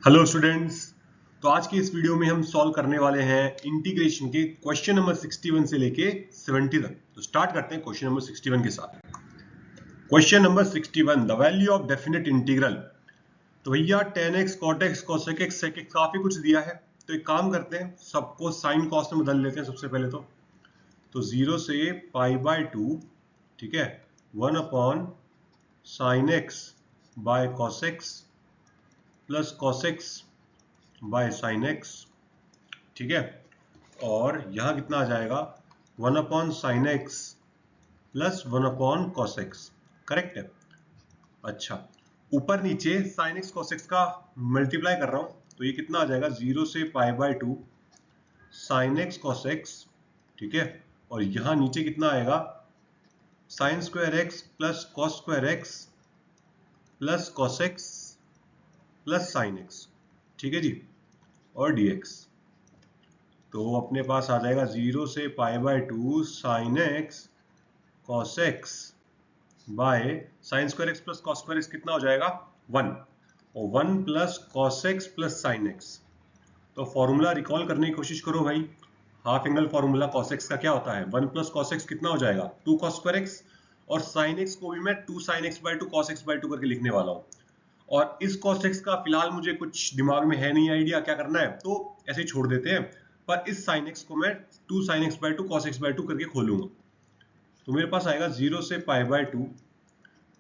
Hello students. तो आज की इस वीडियो में हम सॉल्व करने वाले हैं इंटीग्रेशन के क्वेश्चन नंबर 61 से लेके 70 तक। तो स्टार्ट करते हैं क्वेश्चन नंबर 61 के साथ। Question number 61, the value of definite integral. तो भैया tan x cot x cosec x sec x काफी कुछ दिया है, तो एक काम करते हैं, सबको साइन कॉस में बदल लेते हैं सबसे पहले। तो 0 से π/2, ठीक है, 1 upon sine x by cos x plus cos x by sine x, ठीक है। और यहां कितना आ जाएगा, 1 upon sine x plus 1 upon cos x, correct है। अच्छा, ऊपर नीचे साइन एक्स कॉस एक्स का मल्टीप्लाई कर रहा हूं, तो ये कितना आ जाएगा, 0 से π/2 साइन एक्स कॉस एक्स, ठीक है। और यहां नीचे कितना आएगा, sign square x plus cos square x plus cos x plus sine x, ठीक है जी, और dx। तो अपने पास आ जाएगा 0 से π/2 sine x cos x by sine square x plus cos square x, कितना हो जाएगा 1, और 1 plus cos x plus sine x. तो फॉर्मूला रिकॉल करने की कोशिश करो भाई। Half angle formula cos x का क्या होता है, 1 प्लस कॉस एक्स कितना हो जाएगा 2 कॉस स्क्वायर एक्स, और साइन एक्स को भी मैं 2 sine x by 2 cos x by 2 करके लिखने वाला हूँ। और इस cos x का फिलहाल मुझे कुछ दिमाग में है नहीं आइडिया क्या करना है, तो ऐसे ही छोड़ देते हैं। पर इस sin x को मैं 2 sin x by 2 cos x by 2 करके खोलूंगा। तो मेरे पास आएगा 0 से π/2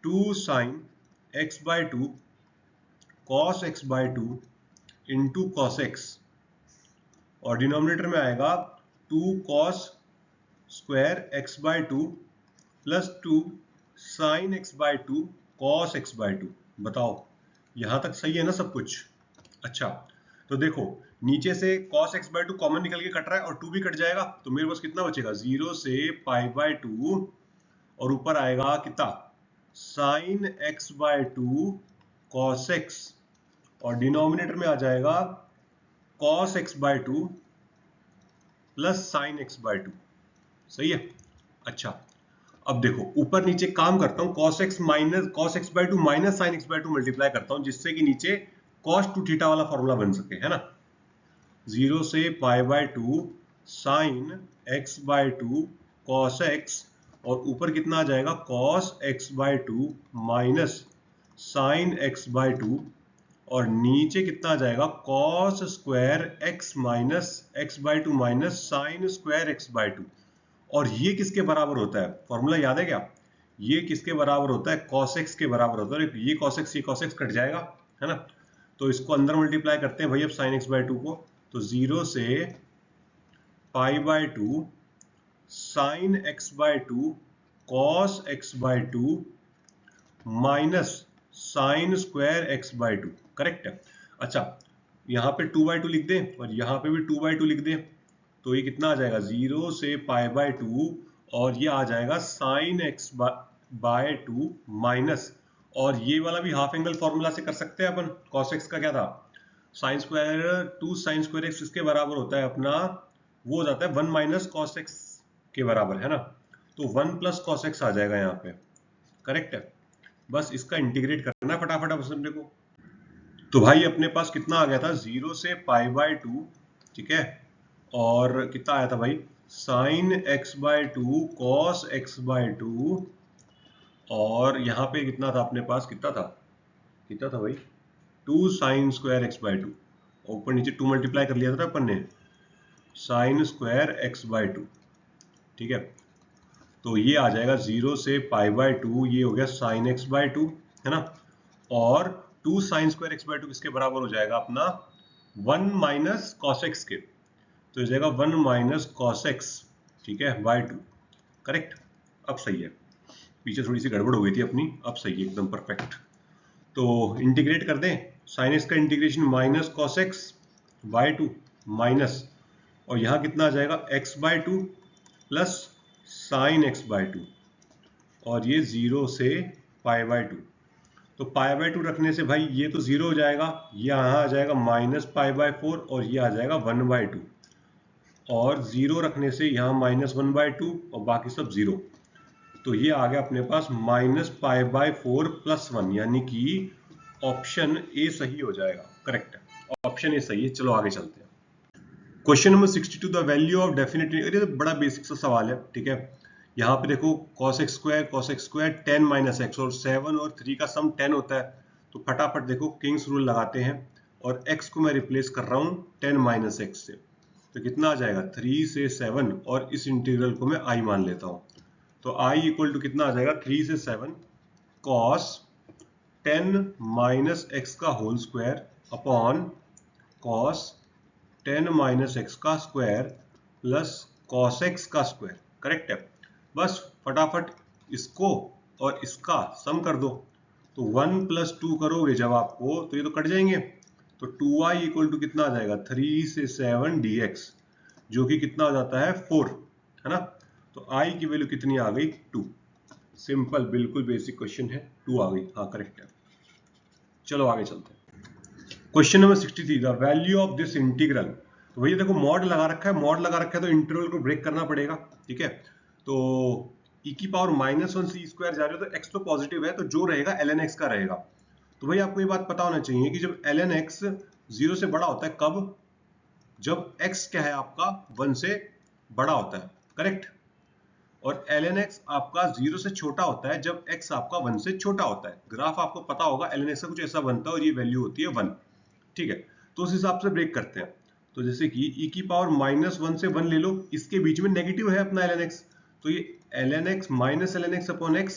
2 sin x by 2 cos x by 2 into cos x, और डिनोमिनेटर में आएगा 2 cos square x by 2 plus 2 sin x by 2 cos x by 2। बताओ यहां तक सही है ना सब कुछ। अच्छा, तो देखो नीचे से cos x बाय 2 कॉमन निकल के कट रहा है और 2 भी कट जाएगा, तो मेरे पास कितना बचेगा, 0 से π/2 और ऊपर आएगा कितना, sin x by 2 cos x, और डिनोमिनेटर में आ जाएगा cos x by 2 plus sin x by 2। सही है। अच्छा, अब देखो ऊपर नीचे काम करता हूं, cos x minus cos x by 2 minus sin x by 2 multiply करता हूं, जिससे कि नीचे cos 2 थीटा वाला फॉर्मूला बन सके, है ना। 0 से π/2 sin x by 2 cos x, और ऊपर कितना आ जाएगा cos x by 2 minus sin x by 2, और नीचे कितना आ जाएगा cos square x minus x by 2 minus sin square x by 2। और ये किसके बराबर होता है, फॉर्मूला याद है क्या, ये किसके बराबर होता है, cos x के बराबर होता है। ये cos x कट जाएगा, है ना। तो इसको अंदर मल्टीप्लाई करते हैं भाई अब sin x बाय 2 को, तो 0 से π/2 sin x by 2 cos x by 2 minus sin square x by 2, correct है। अच्छा, यहाँ पे 2/2 लिख दें और यहाँ पे भी 2/2 लिख दें, तो ये कितना आ जाएगा, 0 से π/2 और ये आ जाएगा sin x बाय 2 माइनस, और ये वाला भी हाफ एंगल फॉर्मूला से कर सकते हैं अपन। cos x का क्या था, sine square 2 sign square x इसके बराबर होता है अपना, वो हो जाता है 1 माइनस कॉस एक्स के बराबर, है ना। तो 1 प्लस कॉस एक्स आ जाएगा यहाँ पे, करेक्ट है। बस इसका इंटीग्रेट करना है फटाफट अब अपने को। तो भाई अपने पास कितना आ गया था, 0 से π/2, ठीक है, और कितना आया था भाई, sine x by 2 cos x by 2, और यहाँ पे कितना था अपने पास, कितना था भाई, 2 साइन स्क्वायर x बाय 2, ऊपर नीचे 2 मल्टीप्लाई कर लिया था अपन ने, साइन स्क्वायर x बाय 2, ठीक है। तो ये आ जाएगा 0 से π/2, ये हो गया साइन x बाय 2, है ना, और 2 साइन स्क्वायर x बाय 2 किसके बराबर हो जाएगा अपना, 1 माइनस कॉस एक्स के, तो हो जाएगा 1 माइनस कॉस एक्स, ठीक है, बाय 2, करेक्ट। अब सही है, पीछे थोड़ी सी गड़बड़ हो गई थी अपनी, अब सही है एकदम परफेक्ट। तो इंटीग्रेट कर दें, साइन एक्स का integration minus cos x by 2 minus, और यहाँ कितना आ जाएगा x by 2 plus sine x by 2, और ये 0 से π/2। तो π/2 रखने से भाई ये तो 0 हो जाएगा, ये यहाँ आ जाएगा माइनस π/4, और ये आ जाएगा 1/2, और 0 रखने से यहाँ माइनस 1/2 और बाकी सब 0। तो ये आ गया अपने पास माइनस π/4 प्लस 1, यानी कि ऑप्शन ए सही हो जाएगा। करेक्ट है, ऑप्शन ए सही है। चलो आगे चलते हैं। Question number 62, the value of definite, अरे तो बड़ा बेसिक सा सवाल है, ठीक है। यहाँ पे देखो cos x square 10 minus x, और 7 और 3 का सम 10 होता है। तो फटाफट देखो किंग्स रूल लगाते हैं, और x को मैं रिप्लेस कर रहा हूँ 10 माइनस एक्स से। तो कितना आ जाएगा 3 से 7, और इस इंटीग्रल को मैं i मान लेता हूँ। तो i इक्वल टू कितना आ जाएगा 3 से 7 cos 10 माइनस एक्स का whole square upon cos 10 minus x का स्क्वायर प्लस cos x का स्क्वायर। करेक्ट है। बस फटाफट इसको और इसका सम कर दो। तो 1 प्लस 2 करोगे जब आपको, तो ये तो कट जाएंगे। तो 2i इक्वल टू कितना आ जाएगा 3 से 7 dx, जो कि कितना हो जाता है 4, है ना। तो i की वैल्यू कितनी आ गई 2। सिंपल, बिल्कुल बेसिक क्वेश्चन है, 2 आ गई। हाँ करेक्ट है। चलो आगे चलते हैं। Question number 63, the value of this integral. तो भैया देखो मॉड लगा रखा है, मॉड लगा रखा है तो इंटीग्रल को ब्रेक करना पड़ेगा, ठीक है। तो e की पावर -1 c स्क्वायर जा रहे हो, तो x तो पॉजिटिव है, तो जो रहेगा ln x का रहेगा। तो भाई आपको ये बात पता होना चाहिए कि जब ln x 0 से बड़ा होता है, कब? जब x क्या है आपका 1 से बड़ा होता है, करेक्ट। और ln x आपका 0 से छोटा होता है जब x आपका 1 से छोटा होता है। ग्राफ आपको पता होगा, ln x का कुछ ऐसा बनता है और ये वैल्यू होती है 1, ठीक है। तो उस हिसाब से ब्रेक करते हैं। तो जैसे कि e की पावर -1 से 1 ले लो, इसके बीच में नेगेटिव है अपना ln x, तो ये ln x minus ln x upon x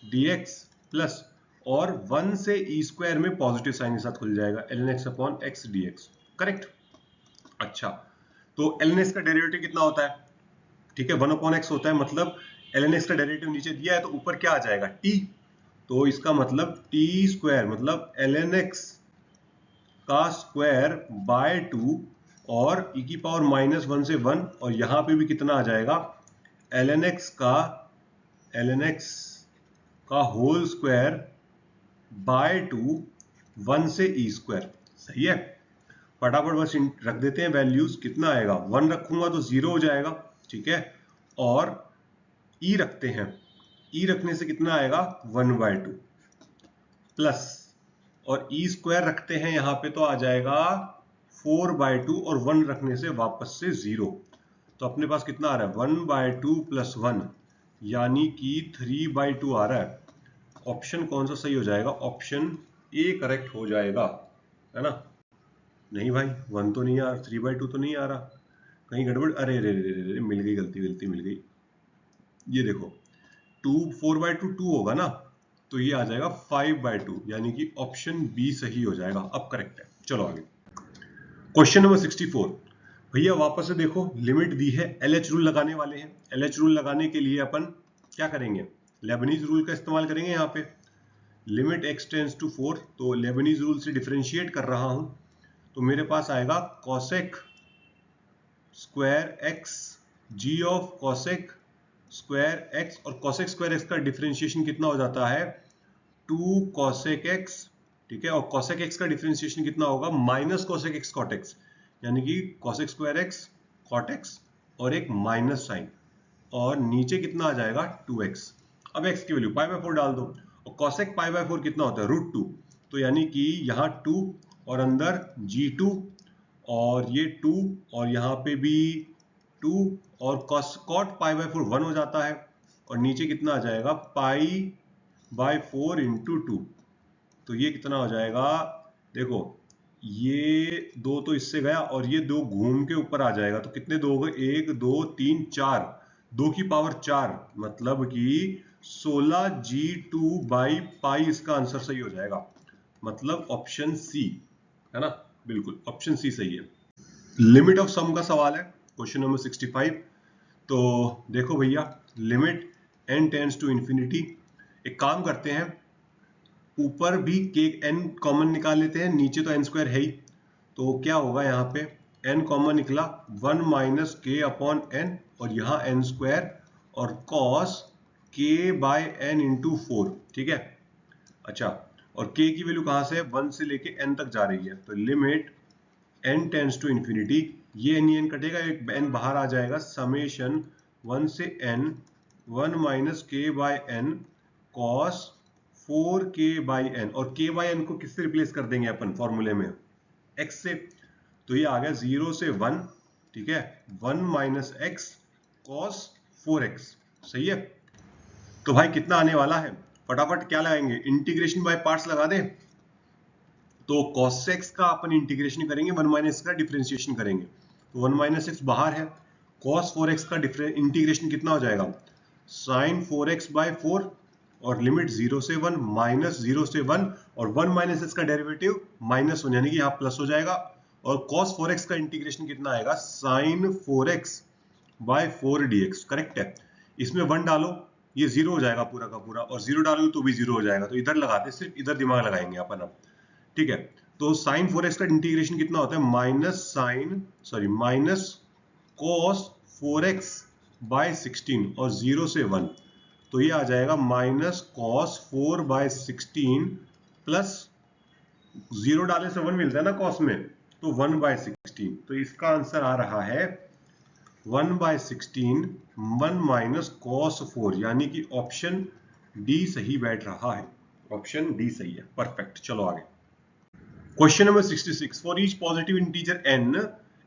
dx plus, और 1 से e स्क्वायर में पॉजिटिव साइन के साथ खुल जाएगा ln x upon x dx, correct. अच्छा, तो ln x का डेरिवेटिव कितना होता है? ठीक है, 1 अपॉन x होता है, मतलब ln x का डेरिवेटिव नीचे दिया है तो ऊपर क्या आ जाएगा t। तो इसका मतलब t स्क्वायर मतलब ln x का स्क्वायर बाय 2, और e की पावर -1 से 1, और यहां पे भी कितना आ जाएगा ln x का होल स्क्वायर बाय 2 1 से e स्क्वायर। सही है। फटाफट बस रख देते हैं वैल्यूज, कितना आएगा 1 रखूंगा तो 0 हो जाएगा, ठीक है। और e रखते हैं, e रखने से कितना आएगा 1/2 प्लस, और e स्क्वायर रखते हैं यहां पे तो आ जाएगा 4/2, और 1 रखने से वापस से 0। तो अपने पास कितना आ रहा है 1/2 प्लस 1, यानी कि 3/2 आ रहा है। ऑप्शन कौन सा सही हो जाएगा? ऑप्शन ए करेक्ट हो जाएगा, है ना। नहीं भाई 1 तो नहीं आ रहा, 3/2 तो नहीं आ रहा, कहीं गड़बड़। अरे रे रे रे रे, मिल गई, गलती मिल गई। ये देखो 4/2 2 होगा ना, तो ये आ जाएगा 5/2, यानी कि ऑप्शन बी सही हो जाएगा। अब करेक्ट है। चलो आगे। क्वेश्चन नंबर 64, भैया वापस से देखो लिमिट दी है, LH रूल लगाने वाले हैं। LH रूल लगाने के लिए अपन क्या करेंगे? लेबनीज रूल का इस्तेमाल करेंगे। यहाँ पे लिमिट x टेंड्स टू 4, तो लेबनीज रूल से डिफरेंशिएट कर रहा हूं, तो मेरे पास आएगा cosec square x g of cosec square x, और cosec स्क्वायर x का डिफरेंशिएशन कितना हो जाता है 2 cosec x, ठीक है। और cosec x का डिफरेंशिएशन कितना होगा minus cosec x cot x, यानी कि cosec square x cot x और एक माइनस साइन, और नीचे कितना आ जाएगा 2x। अब x की वैल्यू π/4 डाल दो, और cosec π/4 कितना होता है √2, तो यानी कि यहाँ 2 और अंदर g2, और ये 2 और यहाँ पे भी 2, और cot π/4 1 हो जाता है, और नीचे कितना आ जाएगा π/4 इंटू 2। तो ये कितना हो जाएगा, देखो ये 2 तो इससे गया, और ये 2 घूम के ऊपर आ जाएगा, तो कितने 2 हो गए 1 2 3 4, 2 की पावर 4, मतलब कि 16g2/π इसका आंसर सही हो जाएगा। मतलब ऑप्शन सी, है ना, बिल्कुल ऑप्शन सी सही है। लिमिट ऑफ सम का सवाल है, क्वेश्चन नंबर 65। तो देखो भैया limit n tends to infinity, एक काम करते हैं, ऊपर भी k n कॉमन निकाल लेते हैं, नीचे तो n स्क्वायर है ही, तो क्या होगा यहाँ पे n कॉमन निकला 1 माइनस k अपॉन n, और यहाँ n स्क्वायर और cos k/n इंटू 4, ठीक है। अच्छा, और k की वैल्यू कहाँ से है 1 से लेके n तक जा रही है, तो limit n tends to infinity, ये n कटेगा, एक n बाहर आ जाएगा, समेशन 1 से n 1 minus k/n cos 4k/n, और k/n को किससे रिप्लेस कर देंगे अपन फॉर्मूले में x से, तो ये आ गया 0 से 1, ठीक है, 1 माइनस एक्स कॉस 4x, सही है। तो भाई कितना आने वाला है, फटाफट क्या लगाएंगे, इंटीग्रेशन बाय पार्ट्स लगा दें। तो cos x का अपन इंटीग्रेशन करेंगे, 1 माइनस का डिफरेंशिएशन करेंगे, तो 1 माइनस एक्स बाहर है, cos 4x का इंटीग्रेशन कितना हो जाएगा, sin 4x बाय 4 और लिमिट 0 से 1 माइनस 0 से 1 और 1 माइनस एक्स का डेरिवेटिव -1 यानी कि यहाँ प्लस हो जाएगा, और cos 4x का इंटीग्रेशन कितना आएगा, sin 4x bye 4 dx, correct है। इसमें 1 डालो, ये 0 हो जाएगा पूरा का पूरा, और 0 डालोगे तो भी 0 हो जाएगा, तो इधर लगाते, सिर्फ इधर दिमाग लगाएंगे अपन अब, ठीक है। तो sin 4x का इंटीग्रेशन कितना होता है, माइनस cos 4x बाय 16 और 0 से 1, तो ये आ जाएगा माइनस cos 4 बाय 16 प्लस 0 डालने से 1 मिलता है ना cos में, तो 1 बाय 16, तो इसका आंसर आ रहा है 1 बाय 16, 1 माइनस cos 4, यानी कि ऑप्शन डी सही बैठ रहा है, ऑप्शन डी सही है, परफेक्ट। चलो आगे, question number 66, for each positive integer n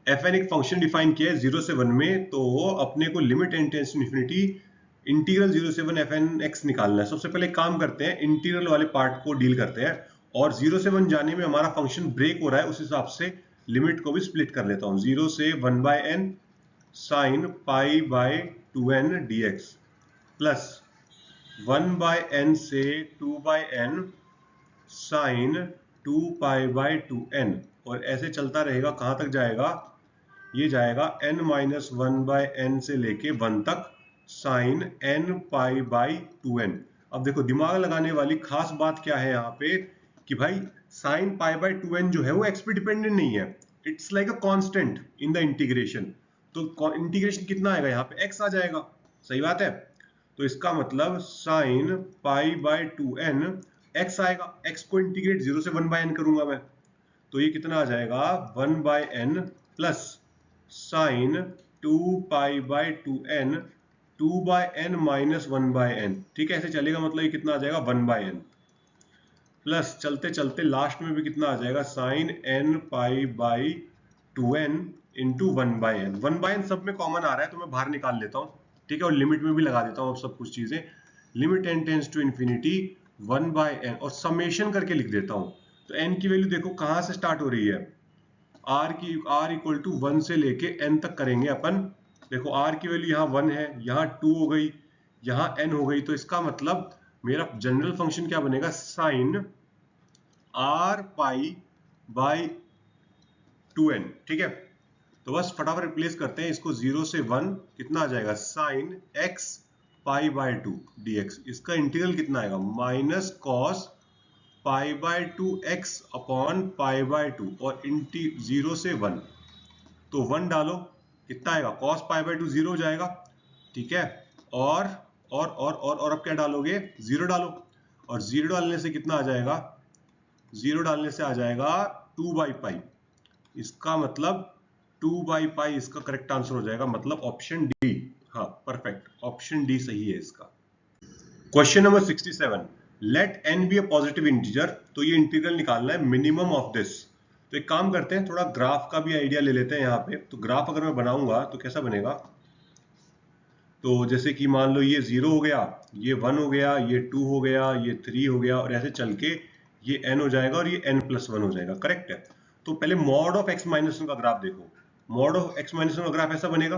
fn एक फंक्शन डिफाइन किया है 0 से 1 में, तो अपने को limit n tends to infinity integral 0 से 1 fn x निकालना है। सबसे पहले काम करते हैं, इंटीग्रल वाले पार्ट को डील करते हैं, और 0 से 1 जाने में हमारा फंक्शन ब्रेक हो रहा है, उस हिसाब से लिमिट को भी स्प्लिट कर लेता हूं, 0 से 1 by n sine pi by 2n dx प्लस 1 बाय n से 2 by n sine 2 pi by 2n, और ऐसे चलता रहेगा, कहां तक जाएगा, ये जाएगा n माइनस 1 बाय n से लेके 1 तक sign n pi by 2n। अब देखो दिमाग लगाने वाली खास बात क्या है यहाँ पे, कि भाई साइन पाई बाय 2n जो है वो x पे डिपेंडेंट नहीं है, it's like a constant in the integration, तो इंटीग्रेशन कितना आएगा, यहाँ पे x आ जाएगा, सही बात है। तो इसका मतलब sign pi by 2n x आएगा, x को इंटीग्रेट 0 से 1 बाय n करूंगा मैं, तो ये कितना आ जाएगा 1 by n plus sine 2 pi by 2n 2 by n minus 1 by n, ठीक है, ऐसे चलेगा, मतलब ये कितना आ जाएगा 1 बाय n प्लस चलते चलते लास्ट में भी कितना आ जाएगा sine n pi by 2n into 1 by n, 1 by n सब में कॉमन आ रहा है तो मैं बाहर निकाल लेता हूँ, ठीक है, और लिमिट में भी लगा देता हूँ अब सब कुछ चीजें, limit n tends to infinity 1 by n, और समेशन करके लिख देता हूं, तो n की वैल्यू देखो कहां से स्टार्ट हो रही है, r इक्वल टू 1 से लेके n तक करेंगे अपन, देखो r की वैल्यू यहाँ 1 है, यहाँ 2 हो गई, यहाँ n हो गई, तो इसका मतलब मेरा जनरल फंक्शन क्या बनेगा, sign r pi by 2n, ठीक है। तो बस फटाफट रिप्लेस करते हैं इसको, 0 से 1 कितना आ जाएगा, sine x pi by 2 dx, इसका इंटीग्रल कितना आएगा, minus cos pi by 2 x upon pi by 2, और 0 से 1, तो 1 डालो, कितना आएगा, कॉस पाई बाय 2 0 हो जाएगा, ठीक है, और अब क्या डालोगे, 0 डालो, और 0 डालने से कितना आ जाएगा, 0 डालने से आ जाएगा 2 बाई पाई, इसका मतलब 2 बाई पाई इसका करेक्ट आंसर हो जाएगा, मतलब ऑप्शन डी, हाँ परफेक्ट, ऑप्शन डी सही है इसका। Question number 67, let n be a positive integer, तो ये इंटीग्रल निकालना है मिनिमम ऑफ दिस, तो एक काम करते हैं, थोड़ा ग्राफ का भी आइडिया ले लेते हैं यहाँ पे, तो ग्राफ अगर मैं बनाऊंगा तो कैसा बनेगा, तो जैसे कि मान लो ये 0 हो गया, ये 1 हो गया, ये 2 हो गया, ये 3 हो गया, और ऐसे चल के ये n हो जाएगा और ये n+1 हो जाएगा, करेक्ट है। तो पहले मॉड ऑफ x माइनस 1 का ग्राफ देखो, मॉड ऑफ x माइनस 1 का ग्राफ ऐसा बनेगा,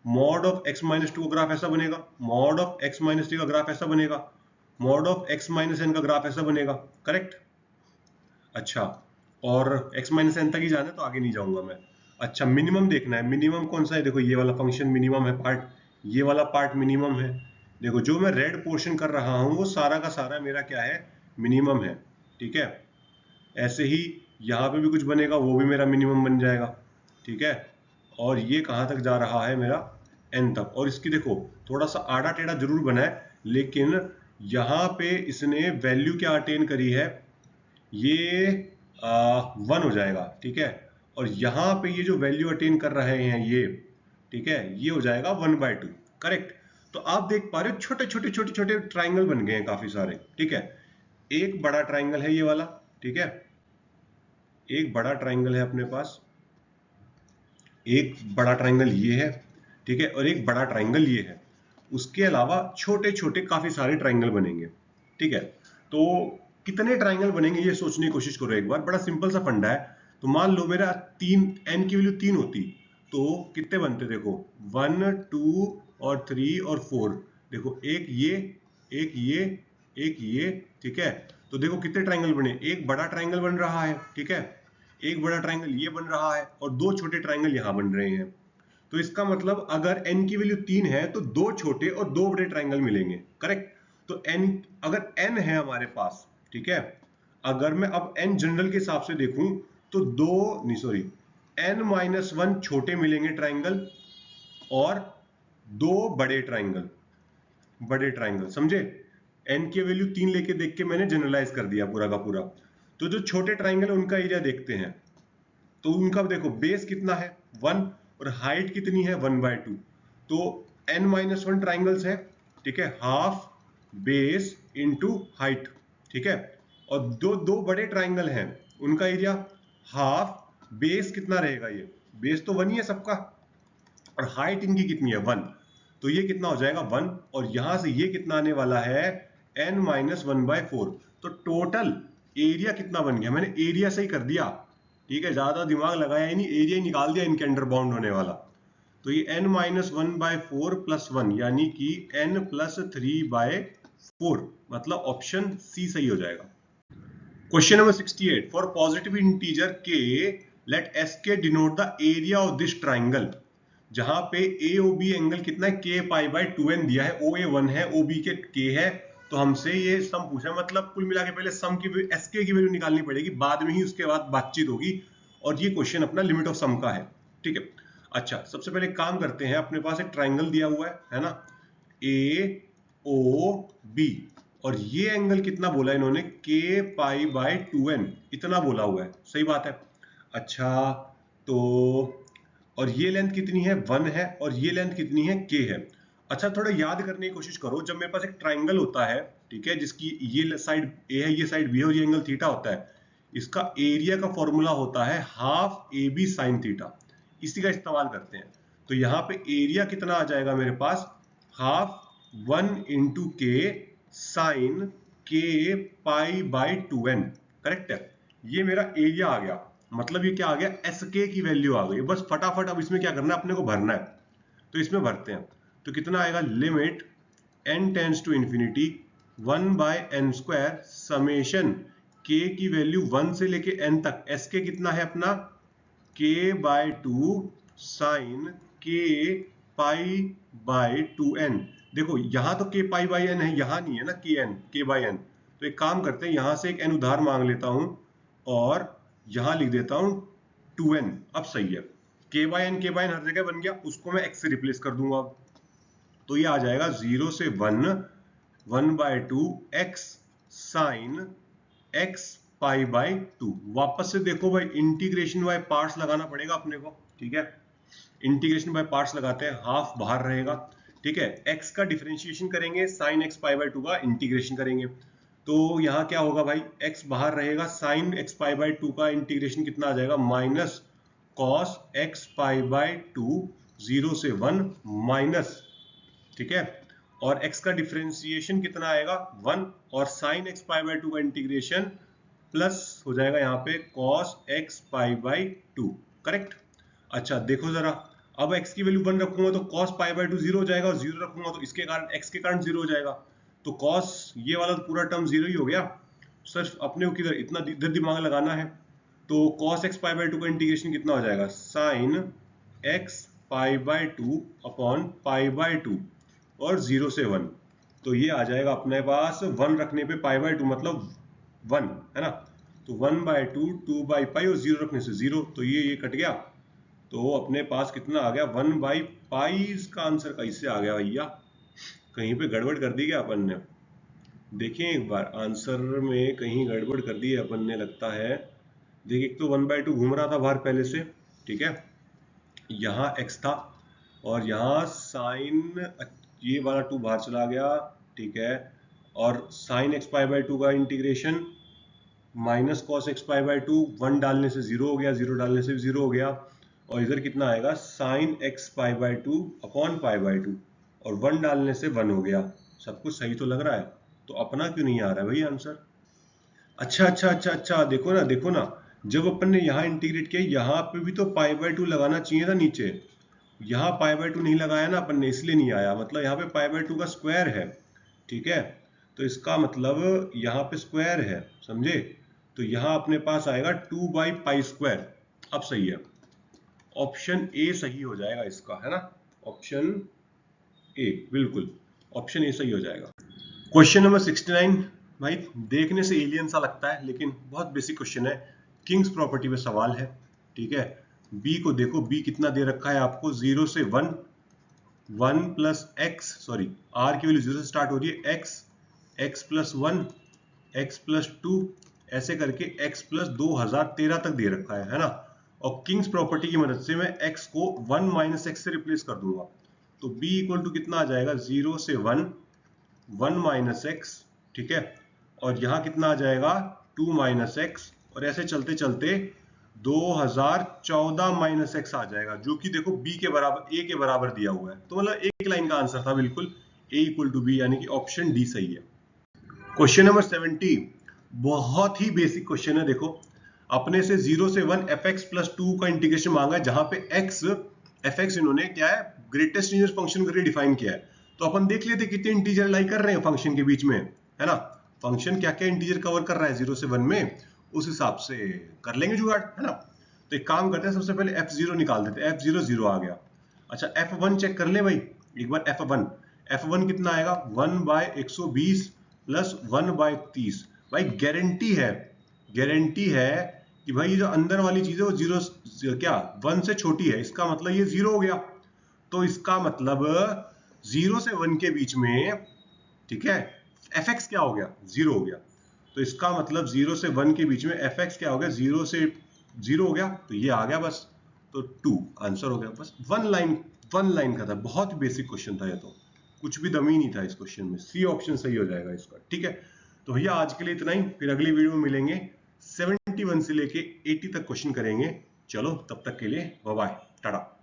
मॉड ऑफ x माइनस 2 का ग्राफ ऐसा बनेगा, मॉड ऑफ x माइनस 3 का ग्राफ ऐसा बनेगा, mod of x minus n का ग्राफ ऐसा बनेगा, करेक्ट। अच्छा, और x माइनस n तक ही जाना है तो आगे नहीं जाऊंगा मैं। अच्छा, मिनिमम देखना है, मिनिमम कौन सा है, देखो ये वाला फंक्शन मिनिमम है पार्ट, ये वाला पार्ट मिनिमम है, देखो जो मैं रेड पोर्शन कर रहा हूं वो सारा का सारा मेरा क्या है, मिनिमम है, ठीक है। ऐसे ही यहाँ पे भी कुछ बनेगा, वो भी मेरा मिनिमम बन जाएगा, ठीक है, और ये कहाँ तक जा रहा है मेरा n तक, और इसकी देखो थोड़ा सा आड़ा टेढ़ा जरूर बना है, लेकिन यहाँ पे इसने वैल्यू क्या अटेन करी है, ये 1 हो जाएगा, ठीक है, और यहाँ पे ये जो वैल्यू अटेन कर रहे हैं ये, ठीक है, ये हो जाएगा 1/2, करेक्ट। तो आप देख पा रहे हो छोटे छोटे छोटे छोटे ट्राइंगल बन गए हैं काफी सारे, ठीक है, एक बड़ा ट्राइंगल है ये वाला, ठीक है, एक बड़ा ट्राइंगल है अपने पास, एक बड़ा ट्राइंगल ये है, ठीक है, और एक बड़ा ट्राइंगल ये है। उसके अलावा छोटे छोटे काफी सारे ट्राइंगल बनेंगे, ठीक है। तो कितने ट्राइंगल बनेंगे ये सोचने की कोशिश करो एक बार, बड़ा सिंपल सा फंडा है। तो मान लो मेरा तीन, एन की वैल्यू 3 होती तो कितने बनते, देखो 1 2 और 3 और 4, देखो एक ये, एक ये, एक ये, ठीक है। तो देखो कितने ट्राइंगल बने, एक बड़ा ट्राइंगल बन रहा है, ठीक है, एक बड़ा ट्राइंगल ये बन रहा है और दो छोटे ट्राइंगल यहां बन रहे हैं। तो इसका मतलब अगर n की वैल्यू 3 है तो दो छोटे और दो बड़े ट्राइंगल मिलेंगे, करेक्ट। तो n, अगर n है हमारे पास, ठीक है, अगर मैं अब n जनरल के हिसाब से देखूं तो दो, नहीं सॉरी, n-1 छोटे मिलेंगे ट्राइंगल और दो बड़े ट्राइंगल, बड़े ट्राइंगल, समझे। n की वैल्यू 3 लेके देख के मैंने जनरलाइज कर दिया पूरा का पूरा। तो जो छोटे ट्राइंगल है उनका एरिया देखते हैं। तो उनका देखो बेस कितना है 1 और हाइट कितनी है 1/2। तो n-1 ट्राइंगल्स है, ठीक है, हाफ बेस इंटू हाइट, ठीक है। और दो दो बड़े ट्राइंगल हैं, उनका एरिया हाफ बेस कितना रहेगा, ये बेस तो 1 ही है सबका, और हाइट इनकी कितनी है 1। तो ये कितना हो जाएगा 1, और यहां से ये कितना आने वाला है n-1/4। तो टोटल एरिया कितना बन गया, मैंने एरिया से ही कर दिया, ठीक है, ज्यादा दिमाग लगाया ही नहीं, एरिया ही निकाल दिया इनके अंडर बाउंड होने वाला। तो ये n-1/4 प्लस 1 यानी कि n+3/4, मतलब ऑप्शन सी सही हो जाएगा। Question number 68, for positive integer k let sk denote the area of this triangle. जहां पे AOB एंगल कितना है, k π/2n दिया है, OA 1 है, OB के k है। तो हमसे ये सम पूछा, मतलब कुल मिला के पहले सम की SK की वैल्यू निकालनी पड़ेगी, बाद में ही उसके बाद बातचीत होगी। और ये क्वेश्चन अपना लिमिट ऑफ सम का है, ठीक है। अच्छा, सबसे पहले काम करते हैं, अपने पास एक ट्राइंगल दिया हुआ है ना, AOB, और ये एंगल कितना बोला इन्होंने, k π/2n, इतना बोला हुआ है, सही बात है। अच्छा, तो और ये लेंथ कितनी है 1 है, और ये लेंथ कितनी है k है। अच्छा, थोड़ा याद करने की कोशिश करो, जब मेरे पास एक ट्राइंगल होता है, ठीक है, जिसकी ये साइड a है, ये साइड b है, और ये एंगल थीटा होता है, इसका एरिया का फॉर्मूला होता है हाफ AB साइन थीटा, इसी का इस्तेमाल करते हैं। तो यहाँ पे एरिया कितना आ जाएगा मेरे पास, हाफ 1 इंटू के साइन k π/2n, करेक्ट है। ये मेरा एरिया आ गया, मतलब ये क्या आ गया, SK की वैल्यू आ गई। बस फटाफट अब इसमें क्या करना है, अपने को भरना है, तो इसमें भरते हैं। तो कितना आएगा, limit n tends to infinity 1/n² summation k की वैल्यू 1 से लेके n तक, SK कितना है अपना k/2 साइन k π/2n। देखो यहां तो k π/n है, यहां नहीं है ना k/n। तो एक काम करते हैं, यहां से एक n उधार मांग लेता हूं और यहां लिख देता हूं 2n। अब सही है, k/n हर जगह बन गया, उसको मैं x से रिप्लेस कर दूंगा। तो ये आ जाएगा 0 से 1 1/2 x साइन x π/2। वापस से देखो भाई, इंटीग्रेशन बाय पार्ट्स लगाना पड़ेगा अपने को, ठीक है। इंटीग्रेशन बाय पार्ट्स लगाते हैं, हाफ बाहर रहेगा, ठीक है, x का डिफरेंशिएशन करेंगे, साइन x π/2 का इंटीग्रेशन करेंगे। तो यहाँ क्या होगा भाई, x बाहर रहेगा, साइन x π/2 का इंटीग्रेशन कितना आ जाएगा, माइनस कॉस x π/2, 0 से 1 माइनस, ठीक है, और x का डिफरेंशिएशन कितना आएगा 1, और साइन x π/2 का इंटीग्रेशन प्लस हो जाएगा यहाँ पे cos x π/2, करेक्ट। अच्छा देखो जरा, अब x की वैल्यू 1 रखूंगा तो cos π/2 0 हो जाएगा, और 0 रखूंगा तो इसके कारण x के कारण 0 हो जाएगा। तो cos ये वाला पूरा टर्म 0 ही हो गया, सिर्फ अपने को किधर इतना इधर दिमाग लगाना है। तो cos x π/2 का इंटीग्रेशन कितना हो जाएगा, साइन x π/2 अपॉन π/2 और 0 से 1। तो ये आ जाएगा अपने पास 1 रखने पे π/2 मतलब 1 है ना, तो 1/2 2/π और 0 रखने से 0, तो ये कट गया। तो अपने पास कितना आ गया 1/π। इसका आंसर कैसे आ गया भैया, कहीं पे गड़बड़ कर दी क्या अपन ने, देखें एक बार, आंसर में कहीं गड़बड़ कर दी है अपन ने लगता है। देखिए, एक तो 1/2 घूम रहा था बाहर पहले से, ठीक है, यहाँ x था, और यहाँ साइन ये वाला 2 बाहर चला गया, ठीक है, और साइन x π/2 का integration minus cos x pi by 2, 1 डालने से 0 हो गया, 0 डालने से भी 0 हो गया, और इधर कितना आएगा sine x pi by 2 upon pi by 2, और 1 डालने से 1 हो गया। सब कुछ सही तो लग रहा है, तो अपना क्यों नहीं आ रहा है भाई आंसर? अच्छा, देखो ना, जब अपन ने यहाँ इंटीग्रेट किया यहाँ पे भी तो पाई बाय 2 लगाना चाहिए था नीचे, यहाँ पाई बाय 2 नहीं लगाया ना अपन ने, इसलिए नहीं आया। मतलब यहाँ पे पाई बाय 2 का स्क्वायर है, ठीक है, तो इसका मतलब यहाँ पे स्क्वायर है, समझे? तो यहाँ अपने पास आएगा 2 बाई पाई स्क्वायर। अब सही है, ऑप्शन ए सही हो जाएगा इसका, है ना? ऑप्शन ए, बिल्कुल ऑप्शन ए सही हो जाएगा। क्वेश्चन नंबर 69 भाई देखने से एलियन सा लगता है, लेकिन बहुत बेसिक क्वेश्चन है, किंग्स प्रॉपर्टी पे सवाल है, ठीक है। बी को देखो, बी कितना दे रखा है आपको, 0 से 1, 1 प्लस एक्स, सॉरी आर की वैल्यू 0 से स्टार्ट हो रही है, एक्स प्लस 1, एक्स प्लस 2, ऐसे करके एक्स प्लस 2013 तक दे रखा है ना। और किंग्स प्रॉपर्टी की मदद से मैं x को 1 माइनस एक्स से रिप्लेस कर दूंगा, तो b इक्वल टू कितना आ जाएगा, 0 से 1, 1 माइनस एक्स, ठीक है, और यहाँ कितना आ जाएगा 2 माइनस एक्स, और ऐसे चलते चलते 2014 माइनस एक्स आ जाएगा, जो कि देखो b के बराबर, a के बराबर दिया हुआ है। तो मतलब एक लाइन का आंसर था बिल्कुल, a इक्वल टू b, यानी कि ऑप्शन डी सही है। क्वेश्चन नंबर 70 बहुत ही बेसिक क्वेश्चन है। देखो अपने से 0 से 1 fx प्लस 2 का इंटीग्रेशन मांगा है, जहां पे x fx इन्होंने क्या है, ग्रेटेस्ट इंटीजर फंक्शन करके डिफाइन किया है। तो अपन देख लेते कितने इंटीजर लाई कर रहे हैं फंक्शन के बीच में, है ना। फंक्शन क्या क्या इंटीजर कवर कर रहा है 0 से 1 में, उस हिसाब से कर लेंगे जुगाड़, है ना। तो एक काम करते हैं, सबसे पहले f0 निकाल देते हैं, f0 0 आ गया। अच्छा f1 चेक कर ले भाई एक बार, f1 कितना आएगा, 1 बाय 120 प्लस 1 बाय 30। भाई गारंटी है कि भाई ये जो अंदर वाली चीज है वो 0 क्या 1 से छोटी है, इसका मतलब ये 0 हो गया। तो इसका मतलब 0 से 1 के बीच में, ठीक है, fx क्या हो गया, 0 हो गया। तो इसका मतलब 0 से 1 के बीच में fx क्या हो गया, 0 से 0 हो गया, तो ये आ गया बस, तो 2 आंसर हो गया। बस वन लाइन का था, बहुत बेसिक क्वेश्चन था ये, तो कुछ भी दम ही नहीं था इस क्वेश्चन में। सी ऑप्शन सही हो जाएगा इसका, ठीक है। तो भैया आज के लिए इतना ही, फिर अगली वीडियो में मिलेंगे, 71 से लेके 80 तक क्वेश्चन करेंगे। चलो तब तक के लिए बाय बाय, टाटा।